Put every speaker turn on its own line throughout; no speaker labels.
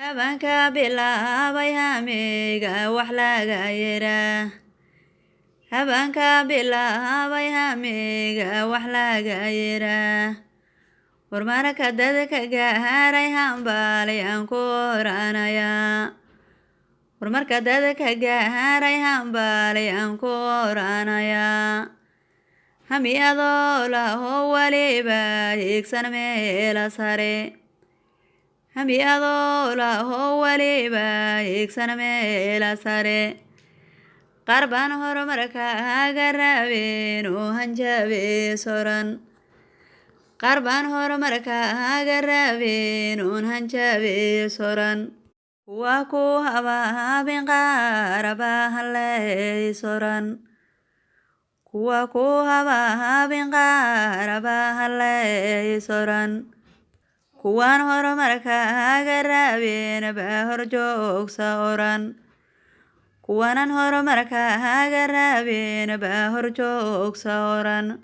Habeenka bilaabay hamiga wax laga yiraa. Habeenka bilaabay hamiga wax laga yiraa. Warmarka dadka gaaray hambalyan ku oranayaa. Warmarka dadka gaaray hambalyan ku oranayaa. Hamiyadoo lahoo waliba higsan meela sare. Hamiyadoo lahoo waliba higsan meela sare. Qarban horumarka garabeen oo hanjabe soran. Qarban horumarka garabeen oo hanjabe soran. Kuwa ku habaabin qarabahan leh soran. Kuwa ku habaabin qarabahan leh soran. Kuwan horumarka garabeen baa horjoogsa oran. Kuwanan horumarka garabeen baa horjoogsa oran.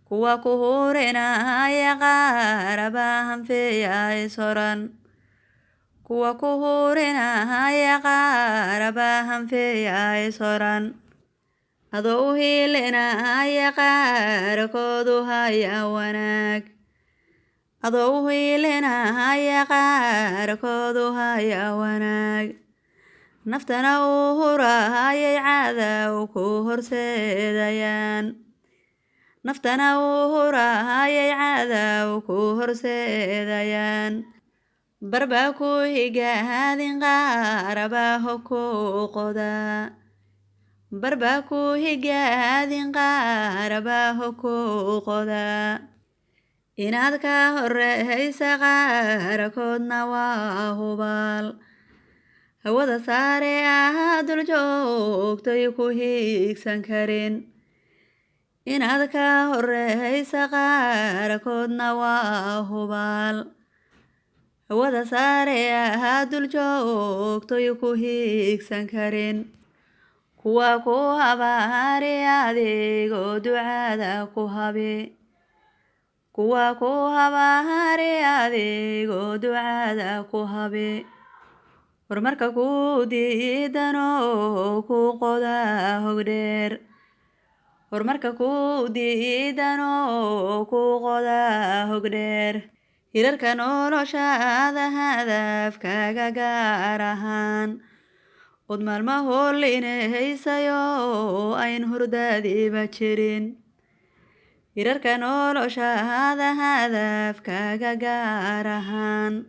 Kuwa ku hurinaya qarabahan feeyay soran. Kuwa ku hurinaya qarabahan feeyay soran. Adoo hiilinaya qaarkoodu haya wanaag. Adoo hiilinaya qaarkoodu haya wanaag. Naftana uu hurayay cadow ku horseedayaan. Naftana uu hurayay cadow ku horseedayaan. Barbaa ku higaadin qarabaho ku qodaa. Barbaa ku higaadin qarabaho ku qodaa. Inaad ka horeysa qaarkoodna waa hubaal. Hawada sare dul joogtay ku higsan karin. Inaad ka horeysa qaarkoodna waa hubaal. Hawada sare dul joogtay ku higsan karin. Kuwa ku habaari adigoo ducada ku habi. Kuwa ku habaari adigoo ducada ku habi. Warmarka ku diidanoo ku qoda hogdheer. Warmarka ku diidanoo ku qoda hogdheer. Hirarka noloshaada hadafkaaga gaar ahaan. Od maalmaho liinaysayo ayn hurdadiiba jirin. Hirarka noloshaada hadafkaaga gaar ahaan.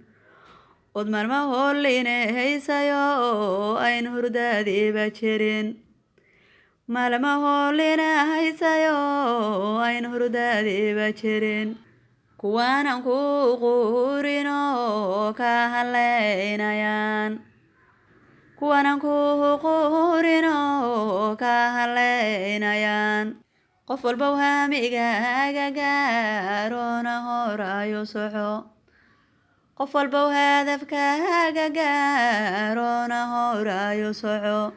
Od maalmaho liinaysayo ayn hurdadiiba jirin. Maalmaho liinaysayo ayn hurdadiiba jirin. Kuwanan ku quurinoo ka haleynayaan. Kuwanan ku quurinoo ka haleynayaan. Qof walba hamiga gaarona horayo soco. Qof walba hadafkaaga gaarona horayo soco.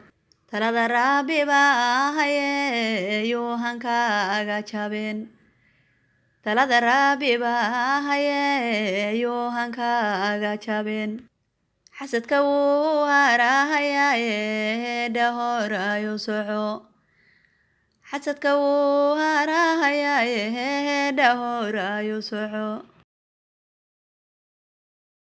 Talada Rabbi baa haye yuu hankaaga jabin. Talada Rabbi baa haye yuu hankaaga jabin. Xasadka wuu harahayaye horayo soco. Xasadka wuu harahayaye horayo soco.